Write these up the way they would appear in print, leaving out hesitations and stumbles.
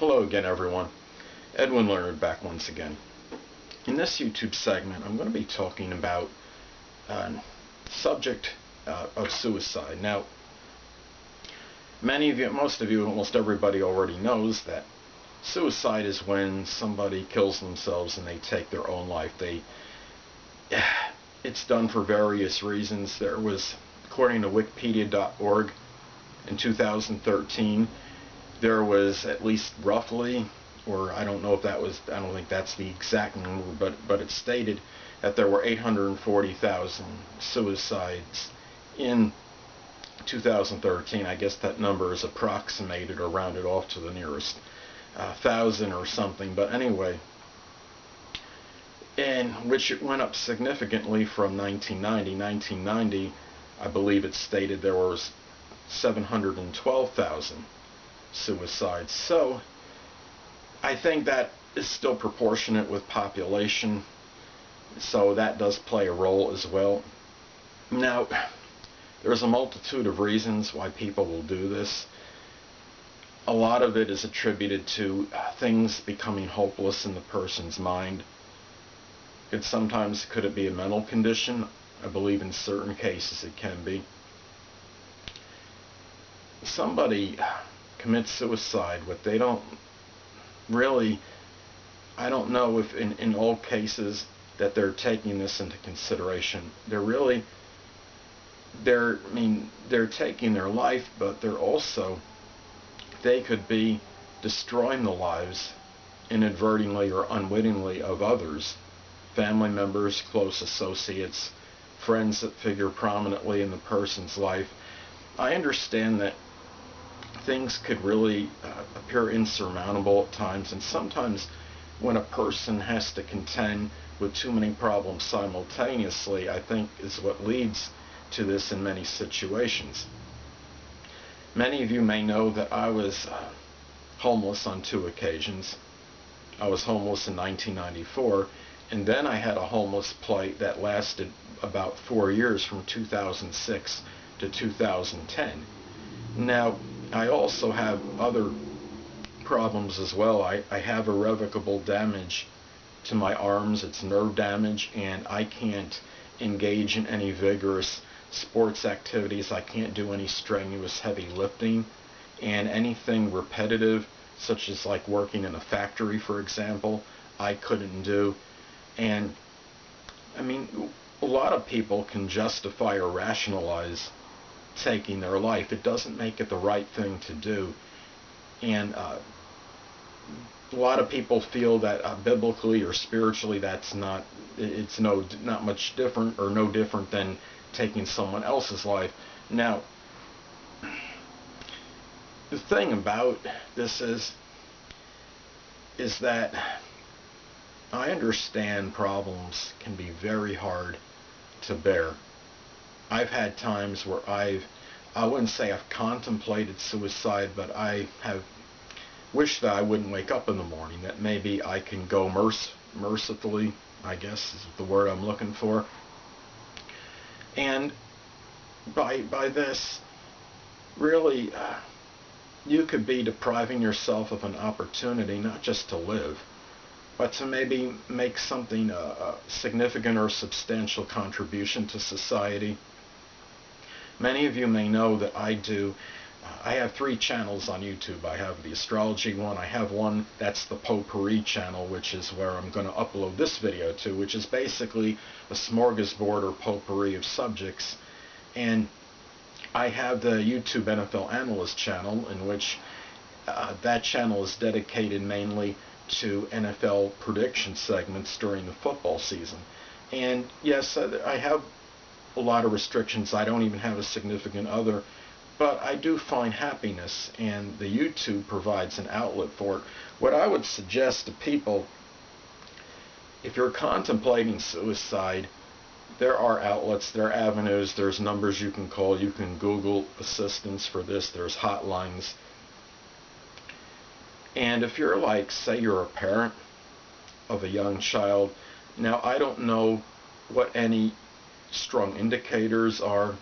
Hello again, everyone. Edwin Learnard back once again. In this YouTube segment, I'm going to be talking about the subject of suicide. Now, many of you, most of you, almost everybody already knows that suicide is when somebody kills themselves and they take their own life. It's done for various reasons. There was, according to Wikipedia.org, in 2013, there was at least roughly, or I don't know if that was, I don't think that's the exact number, but it stated that there were 840,000 suicides in 2013. I guess that number is approximated or rounded off to the nearest thousand or something, but anyway, in which it went up significantly from 1990. 1990, I believe it stated there was 712,000 suicides. So I think that is still proportionate with population, so that does play a role as well. Now, there's a multitude of reasons why people will do this. A lot of it is attributed to things becoming hopeless in the person's mind. Could it be a mental condition? I believe in certain cases it can be. Somebody commits suicide, but they don't really, I don't know if in all cases that they're taking this into consideration. They're taking their life, but they could be destroying the lives inadvertently or unwittingly of others, family members, close associates, friends that figure prominently in the person's life. I understand that things could really appear insurmountable at times, and sometimes when a person has to contend with too many problems simultaneously, I think is what leads to this in many situations. Many of you may know that I was homeless on 2 occasions. I was homeless in 1994, and then I had a homeless plight that lasted about 4 years, from 2006 to 2010. Now, I also have other problems as well. I have irrevocable damage to my arms. It's nerve damage, and I can't engage in any vigorous sports activities. I can't do any strenuous heavy lifting, and anything repetitive, such as like working in a factory, for example, I couldn't do. And I mean, a lot of people can justify or rationalize taking their life. It doesn't make it the right thing to do, and a lot of people feel that biblically or spiritually it's not much different, or no different than taking someone else's life. Now, the thing about this is that I understand problems can be very hard to bear. I've had times where I wouldn't say I've contemplated suicide, but I have wished that I wouldn't wake up in the morning, that maybe I can go mercifully, I guess is the word I'm looking for. And by this, really, you could be depriving yourself of an opportunity not just to live, but to maybe make something a significant or substantial contribution to society. Many of you may know that I have 3 channels on YouTube. I have the astrology one, I have one that's the potpourri channel, which is where I'm going to upload this video to, which is basically a smorgasbord or potpourri of subjects. And I have the YouTube NFL Analyst channel, in which that channel is dedicated mainly to NFL prediction segments during the football season. And yes, I have a lot of restrictions. I don't even have a significant other, but I do find happiness, and the YouTube provides an outlet for it. What I would suggest to people, if you're contemplating suicide, there are outlets, there are avenues, there's numbers you can call, you can Google assistance for this, there's hotlines. And if you're like, say you're a parent of a young child, now I don't know what any strong indicators are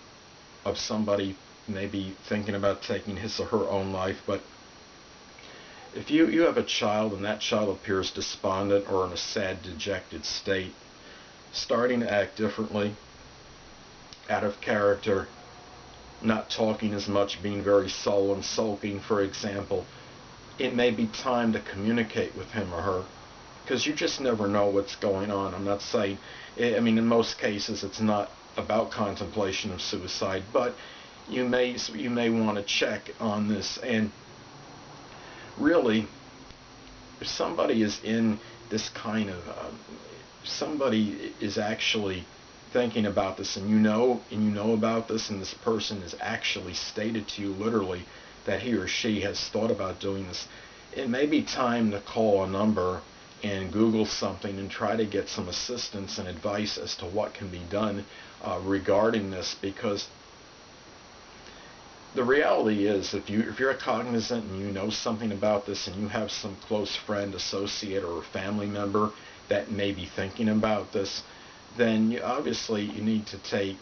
of somebody maybe thinking about taking his or her own life, but If you have a child and that child appears despondent or in a sad, dejected state, starting to act differently, out of character, not talking as much, being very sullen, sulking, for example, it may be time to communicate with him or her, because you just never know what's going on. I'm not saying, I mean, in most cases it's not about contemplation of suicide, but you may want to check on this. And really, if somebody is in this kind of somebody is actually thinking about this, and you know about this, and this person has actually stated to you literally that he or she has thought about doing this, it may be time to call a number and Google something and try to get some assistance and advice as to what can be done regarding this. Because the reality is, if you're cognizant and you know something about this, and you have some close friend, associate, or family member that may be thinking about this, then obviously you need to take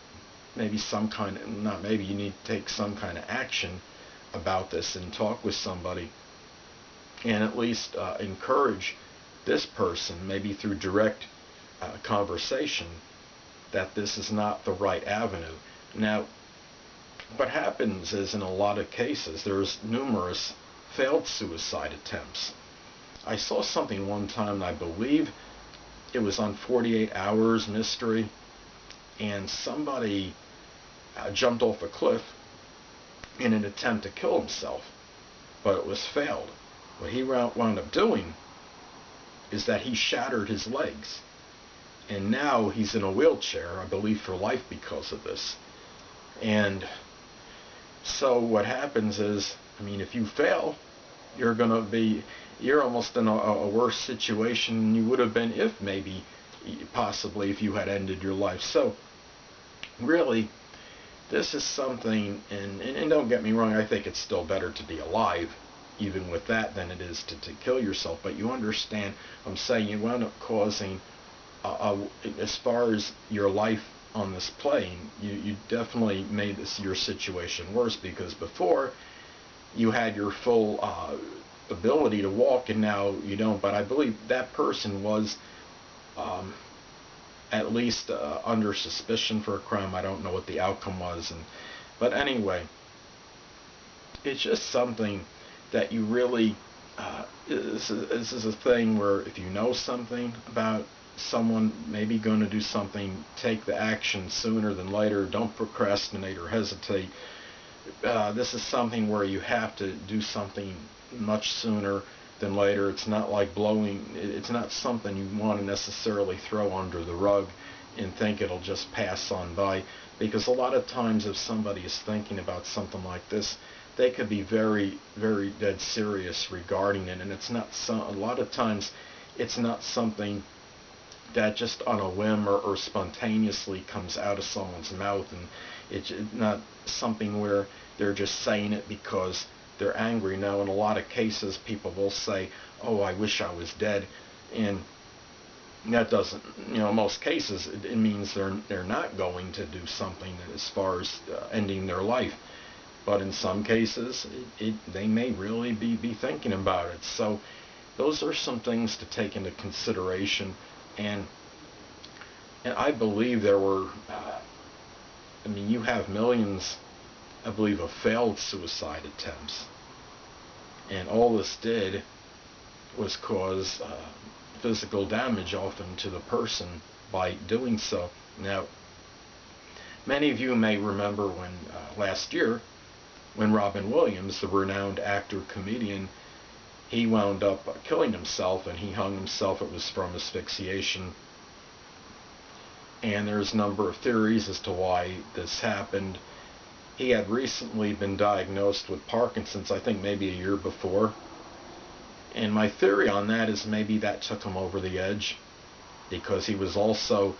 maybe some kind of, not maybe, you need to take some kind of action about this and talk with somebody, and at least encourage this person, maybe through direct conversation, that this is not the right avenue. Now, what happens is, in a lot of cases, there's numerous failed suicide attempts. I saw something one time, and I believe it was on 48 Hours Mystery, and somebody jumped off a cliff in an attempt to kill himself, but it was failed. What he wound up doing is that he shattered his legs, and now he's in a wheelchair, I believe, for life because of this. And so what happens is, I mean, if you fail, you're almost in a worse situation than you would have been if maybe, possibly, if you had ended your life. So really, this is something, and don't get me wrong, I think it's still better to be alive, even with that, than it is to kill yourself. But you understand, I'm saying, you wound up causing, as far as your life on this plane, you definitely made your situation worse, because before you had your full ability to walk, and now you don't. But I believe that person was at least under suspicion for a crime. I don't know what the outcome was, but anyway, it's just something that you really, this is a thing where if you know something about someone maybe going to do something, take the action sooner than later. Don't procrastinate or hesitate. This is something where you have to do something much sooner than later. It's not like it's not something you want to necessarily throw under the rug and think it'll just pass on by, because a lot of times if somebody is thinking about something like this, they could be very, very dead serious regarding it, and it's not a lot of times it's not something that just on a whim or spontaneously comes out of someone's mouth, and it's not something where they're just saying it because they're angry. Now, in a lot of cases, people will say, "Oh, I wish I was dead," and that doesn't, in most cases, it means they're not going to do something as far as ending their life. But in some cases, they may really be thinking about it. So those are some things to take into consideration. And I believe there were, I mean, you have millions, I believe, of failed suicide attempts. And all this did was cause physical damage often to the person by doing so. Now, many of you may remember when last year, when Robin Williams, the renowned actor, comedian, he wound up killing himself, and he hung himself. It was from asphyxiation. And there's a number of theories as to why this happened. He had recently been diagnosed with Parkinson's, I think maybe a year before. And my theory on that is maybe that took him over the edge, because he was also,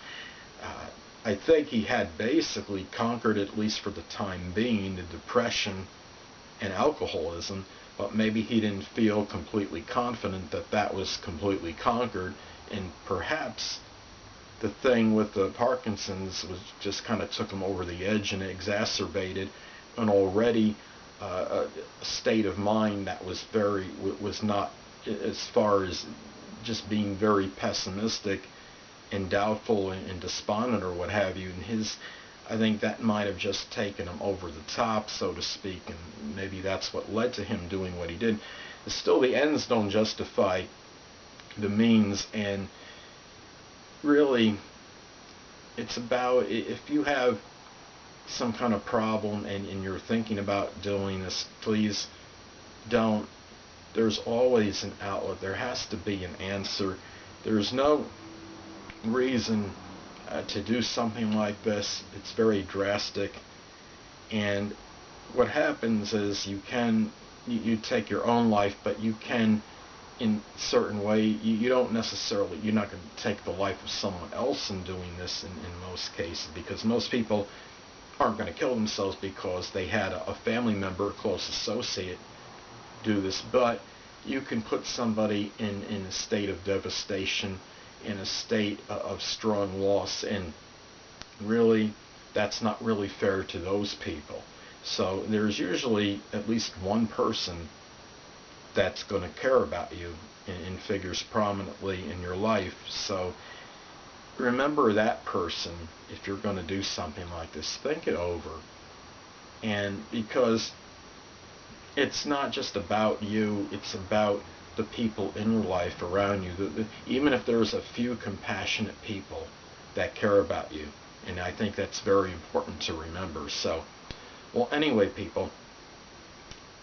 I think he had basically conquered, at least for the time being, the depression and alcoholism, but maybe he didn't feel completely confident that that was completely conquered, and perhaps the thing with the Parkinson's was just kind of took him over the edge and exacerbated an already a state of mind that was was not, as far as just being very pessimistic and doubtful and despondent or what have you. And I think that might have just taken him over the top, so to speak, and maybe that's what led to him doing what he did. Still, the ends don't justify the means, and really, it's about, if you have some kind of problem and you're thinking about doing this, please don't. There's always an outlet. There has to be an answer. There's no reason to do something like this. It's very drastic, and what happens is you take your own life, but you can, in a certain way, you're not going to take the life of someone else in doing this in most cases, because most people aren't going to kill themselves because they had a family member, a close associate, do this. But you can put somebody in a state of devastation, in a state of strong loss, and really that's not really fair to those people. So there's usually at least one person that's going to care about you and figures prominently in your life. So remember that person if you're going to do something like this. Think it over. And because it's not just about you, it's about the people in your life around you. Even if there's a few compassionate people that care about you. And I think that's very important to remember. So, well, anyway, people,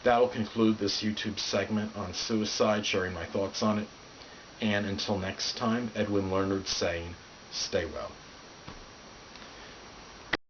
that'll conclude this YouTube segment on suicide, sharing my thoughts on it. And until next time, Edwin Learnard saying, stay well.